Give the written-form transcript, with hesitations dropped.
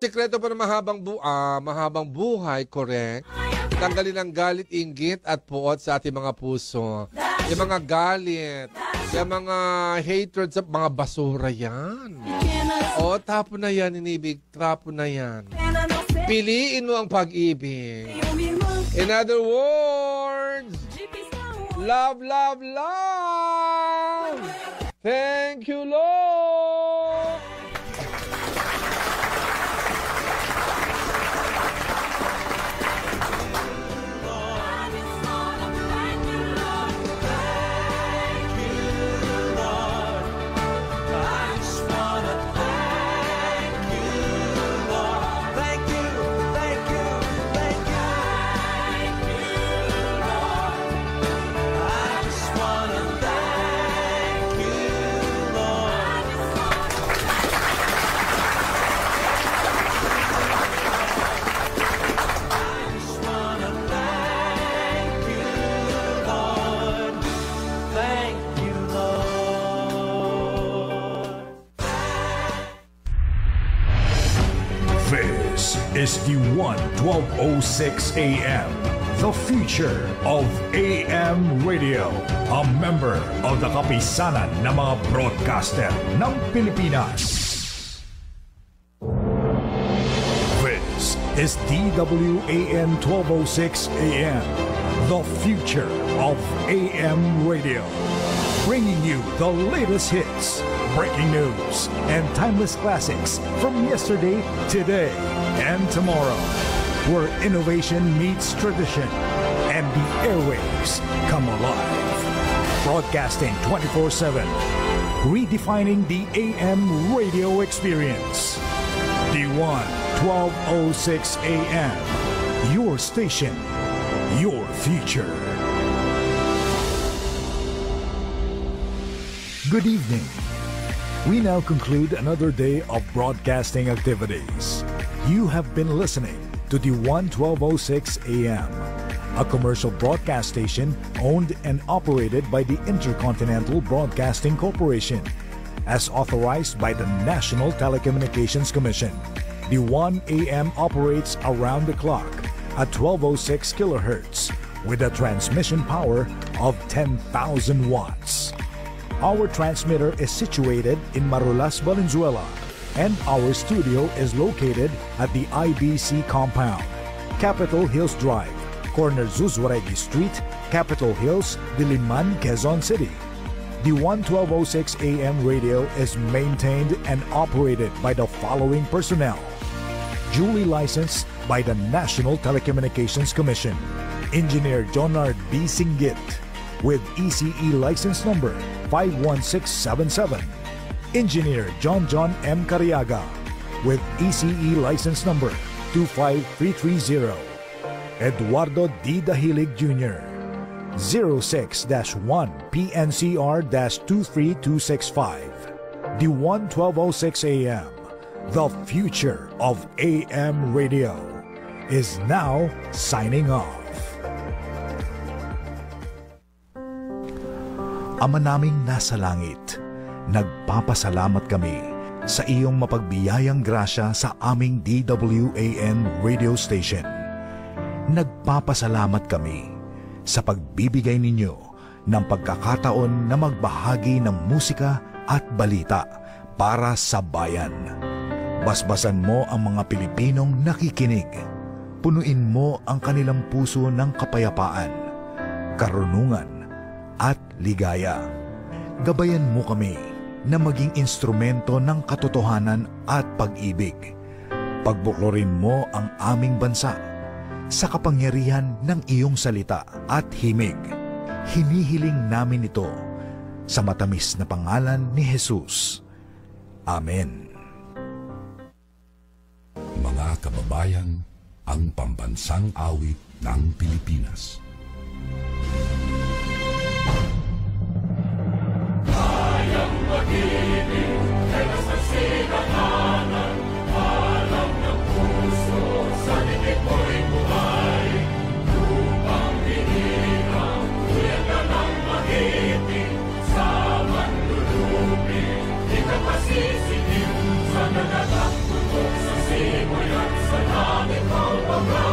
Sikreto pa ng mahabang buhay, correct? Tanggalin ang galit, inggit at puot sa ating mga puso. Yung mga galit, yung mga hatred sa mga basura yan. O, tapon na yan, inibig, tapon na yan. Piliin mo ang pag-ibig. In other words, love, love, love! Thank you, Lord! Is the 1206 AM, the future of AM radio, a member of the kapisanan ng mga broadcaster ng Pilipinas. This is DWAN 1206 AM, the future of AM radio, bringing you the latest hits, breaking news, and timeless classics from yesterday, today, and tomorrow, where innovation meets tradition and the airwaves come alive. Broadcasting 24/7, redefining the AM radio experience. D1 1206 AM, your station, your future. Good evening. We now conclude another day of broadcasting activities. You have been listening to the 1206 AM, a commercial broadcast station owned and operated by the Intercontinental Broadcasting Corporation, as authorized by the National Telecommunications Commission. The 1 AM operates around the clock at 1206 kHz with a transmission power of 10,000 watts. Our transmitter is situated in Marulas, Valenzuela, and our studio is located at the IBC compound, Capitol Hills Drive, corner Zuzwaregi Street, Capitol Hills, Diliman, Quezon City. The 1206 AM radio is maintained and operated by the following personnel. Duly licensed by the National Telecommunications Commission. Engineer Jonard B. Singgit with ECE license number 51677. Engineer John M. Cariaga with ECE license number 25330. Eduardo D. Dahilig Jr. 06-1 PNCR-23265. The 1206 AM, the future of AM radio, is now signing off. Ama naming nasa langit, nagpapasalamat kami sa iyong mapagbiyayang grasya sa aming DWAN radio station. Nagpapasalamat kami sa pagbibigay ninyo ng pagkakataon na magbahagi ng musika at balita para sa bayan. Basbasan mo ang mga Pilipinong nakikinig. Punuin mo ang kanilang puso ng kapayapaan, karunungan at ligaya. Gabayan mo kami na maging instrumento ng katotohanan at pag-ibig. Pagbuklorin mo ang aming bansa sa kapangyarihan ng iyong salita at himig. Hinihiling namin ito sa matamis na pangalan ni Jesus. Amen. Mga kababayan, ang pambansang awit ng Pilipinas. Kayang mag-ibig, kaya sa sinakanan, alam ng puso, sa dibig mo'y buhay. Lupang hinirang, kuyan ka ng mag-ibig, sa manlulubi, di ka pasisigil, sa nagatakbulok sa simoy at sa langit ang pag